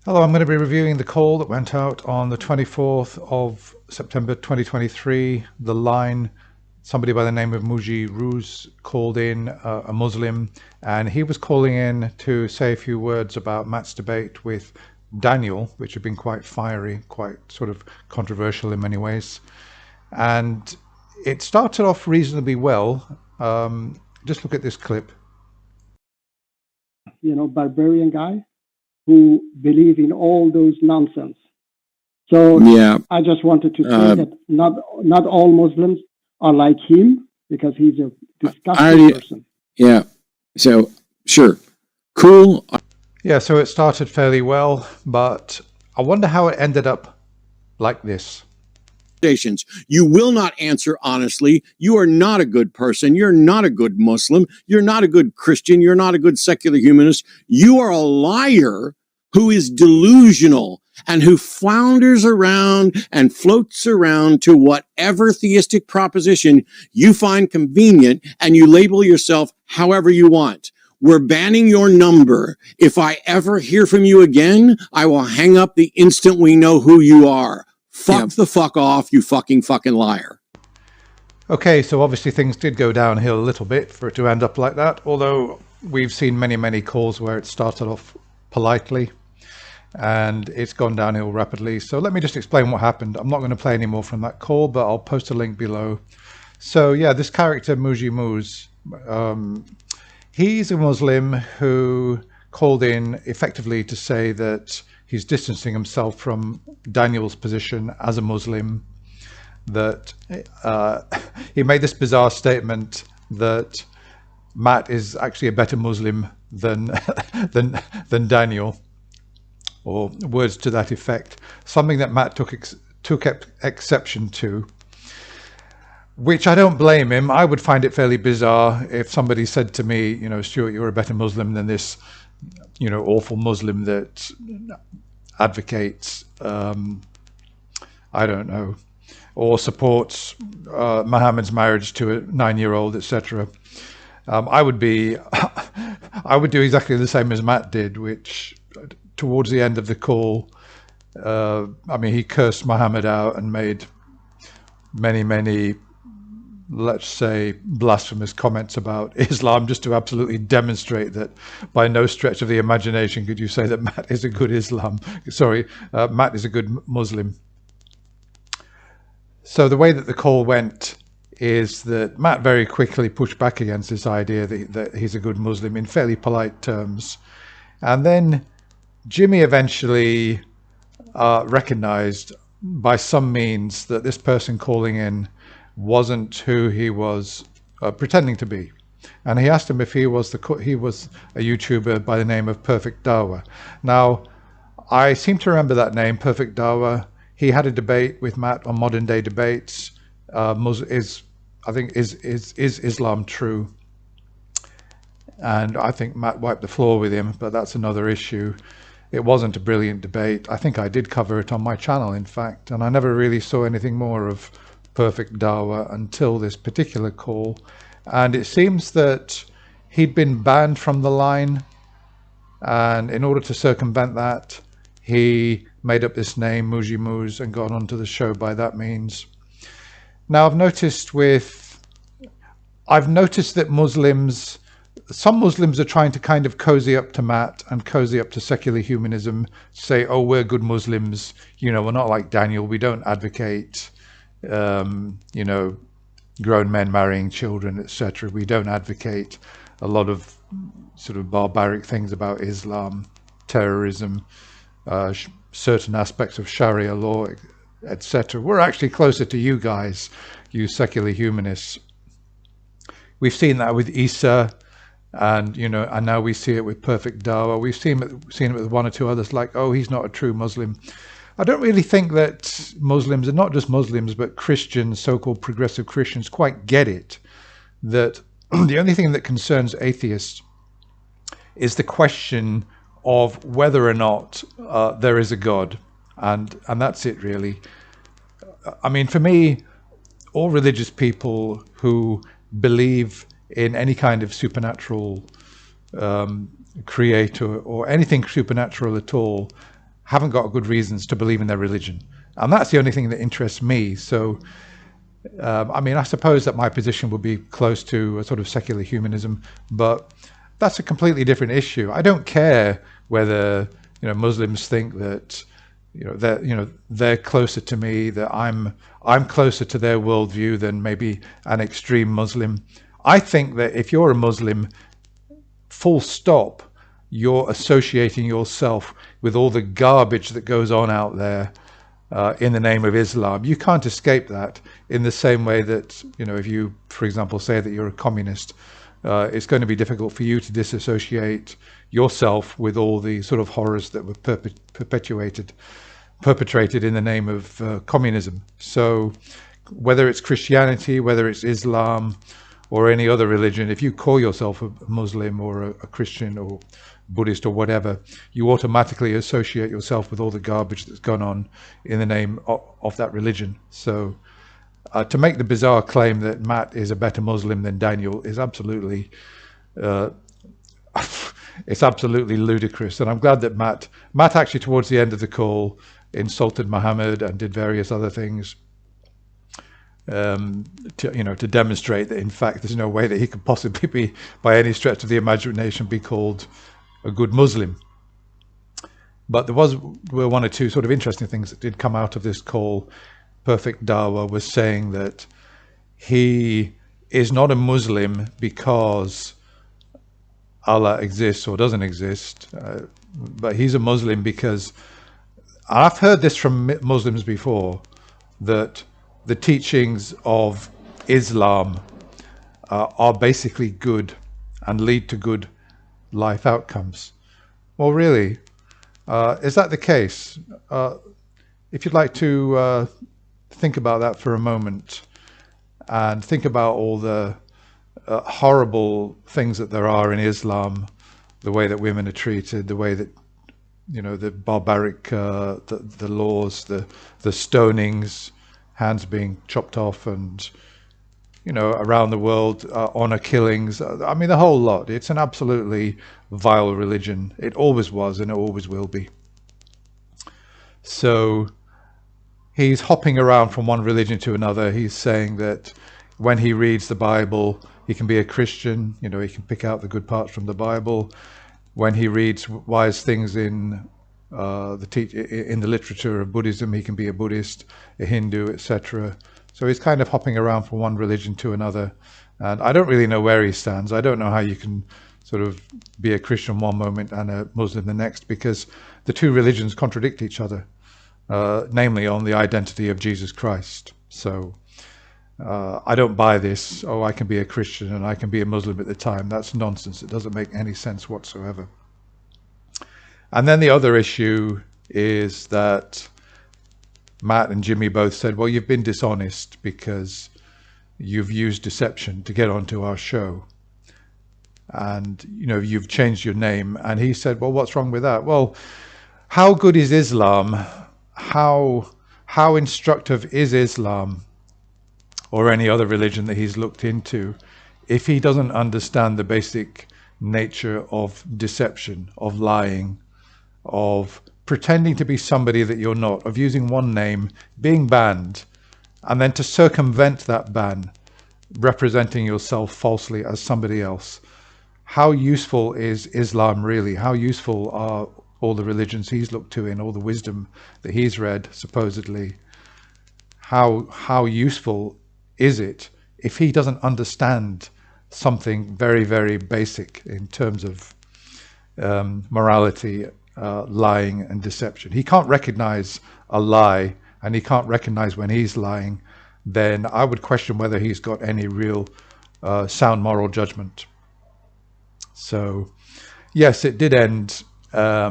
Hello, I'm going to be reviewing the call that went out on the 24th of September 2023. The line, somebody by the name of Muji Ruz called in, a Muslim, and he was calling in to say a few words about Matt's debate with Daniel, which had been quite fiery, quite sort of controversial in many ways. And it started off reasonably well. Just look at this clip. Barbarian guy who believe in all those nonsense. So Yeah, I just wanted to say that not all Muslims are like him, because he's a disgusting person. Yeah. So sure, cool. Yeah, so it started fairly well, but I wonder how it ended up like this. You will not answer honestly. You are not a good person. You're not a good Muslim. You're not a good Christian. You're not a good secular humanist. You are a liar who is delusional and who flounders around and floats around to whatever theistic proposition you find convenient, and you label yourself however you want. We're banning your number. If I ever hear from you again, I will hang up the instant we know who you are. Fuck the fuck off, you fucking liar. Okay, so obviously things did go downhill a little bit for it to end up like that, although we've seen many calls where it started off politely and it's gone downhill rapidly. So let me just explain what happened. I'm not going to play any more from that call, but I'll post a link below. So yeah, this character Muji Muz, he's a Muslim who called in effectively to say that he's distancing himself from Daniel's position as a Muslim, that he made this bizarre statement that Matt is actually a better Muslim than than Daniel, or words to that effect, something that Matt took exception to, which I don't blame him. I would find it fairly bizarre if somebody said to me, Stuart, you're a better Muslim than this, awful Muslim that advocates, I don't know, or supports Muhammad's marriage to a 9-year-old, etc. I would do exactly the same as Matt did, which towards the end of the call, he cursed Muhammad out and made many, let's say, blasphemous comments about Islam, just to absolutely demonstrate that by no stretch of the imagination could you say that Matt is a good Matt is a good Muslim. So the way that the call went is that Matt very quickly pushed back against this idea that he's a good Muslim in fairly polite terms. And then Jimmy eventually recognized by some means that this person calling in wasn't who he was pretending to be. And he asked him if he was a YouTuber by the name of Perfect Dawa. Now, I seem to remember that name, Perfect Dawa. He had a debate with Matt on Modern Day Debates. Is Islam true? And I think Matt wiped the floor with him, but that's another issue. It wasn't a brilliant debate. I think I did cover it on my channel, in fact, and I never really saw anything more of Perfect Dawa until this particular call. And it seems that he'd been banned from the line, and in order to circumvent that, he made up this name, Muji Muz, and got onto the show by that means. Now, I've noticed that some Muslims are trying to kind of cozy up to Matt and cozy up to secular humanism, say, oh, we're good Muslims, we're not like Daniel, we don't advocate, grown men marrying children, etc. We don't advocate a lot of sort of barbaric things about Islam, terrorism, certain aspects of Sharia law, etc. We're actually closer to you guys, you secular humanists. We've seen that with Isa, and and now we see it with Perfect Dawa. We've seen it with one or two others, like, oh, he's not a true Muslim. I don't really think that Muslims, and not just Muslims, but Christians, so-called progressive Christians, quite get it, that the only thing that concerns atheists is the question of whether or not there is a God, and that's it, really. I mean, for me, all religious people who believe in any kind of supernatural creator or anything supernatural at all haven't got good reasons to believe in their religion. And that's the only thing that interests me. So, I mean, I suppose that my position would be close to a sort of secular humanism, but that's a completely different issue. I don't care whether, Muslims think that, they're closer to me, that I'm closer to their worldview than maybe an extreme Muslim. I think that if you're a Muslim, full stop, you're associating yourself with all the garbage that goes on out there in the name of Islam. You can't escape that, in the same way that, if you, for example, say that you're a communist, it's going to be difficult for you to disassociate yourself with all the sort of horrors that were perpetrated in the name of communism. So whether it's Christianity, whether it's Islam or any other religion, if you call yourself a Muslim or a Christian or Buddhist or whatever, you automatically associate yourself with all the garbage that's gone on in the name of that religion. So to make the bizarre claim that Matt is a better Muslim than Daniel is absolutely it's absolutely ludicrous. And I'm glad that Matt actually towards the end of the call insulted Muhammad and did various other things to demonstrate that in fact there's no way that he could possibly be, by any stretch of the imagination, be called a good Muslim. But there were one or two sort of interesting things that did come out of this call. Perfect Dawa was saying that he is not a Muslim because Allah exists or doesn't exist, but he's a Muslim because, and I've heard this from Muslims before, that the teachings of Islam are basically good and lead to good life outcomes. Well, really, is that the case? If you'd like to think about that for a moment and think about all the horrible things that there are in Islam, the way that women are treated, the way that the barbaric the laws, the stonings, hands being chopped off, and around the world honor killings. I mean, the whole lot. It's an absolutely vile religion. It always was and it always will be. So he's hopping around from one religion to another. He's saying that when he reads the Bible, he can be a Christian. He can pick out the good parts from the Bible. When he reads wise things in the literature of Buddhism, he can be a Buddhist, a Hindu, etc. So he's kind of hopping around from one religion to another. And I don't really know where he stands. I don't know how you can sort of be a Christian one moment and a Muslim the next, because the two religions contradict each other, namely on the identity of Jesus Christ. So I don't buy this, I can be a Christian and I can be a Muslim at the time. That's nonsense. It doesn't make any sense whatsoever. And then the other issue is that Matt and Jimmy both said, well, you've been dishonest because you've used deception to get onto our show. And, you've changed your name. And he said, well, what's wrong with that? Well, how good is Islam? How instructive is Islam or any other religion that he's looked into if he doesn't understand the basic nature of deception, of lying, of pretending to be somebody that you're not, of using one name, being banned, and then to circumvent that ban, representing yourself falsely as somebody else? How useful is Islam really? How useful are all the religions he's looked to in, all the wisdom that he's read, supposedly? How useful is it if he doesn't understand something very, very basic in terms of morality, lying and deception? He can't recognize a lie, and he can't recognize when he's lying. Then I would question whether he's got any real sound moral judgment. So yes, it did end. I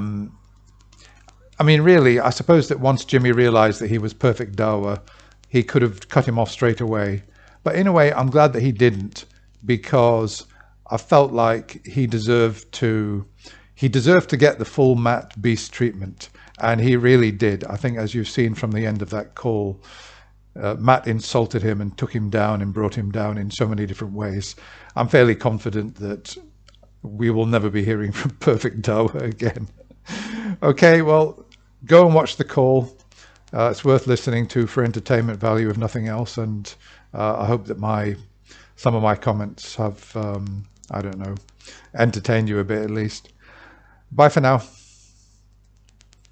mean, really, I suppose that once Jimmy realized that he was perfect Dawa, he could have cut him off straight away. But in a way, I'm glad that he didn't, because I felt like he deserved to get the full Matt Beast treatment, and he really did. I think, as you've seen from the end of that call, Matt insulted him and took him down and brought him down in so many different ways. I'm fairly confident that we will never be hearing from Perfect Dawa again. Okay, well, go and watch the call. It's worth listening to for entertainment value, if nothing else. And I hope that some of my comments have, I don't know, entertained you a bit at least. Bye for now.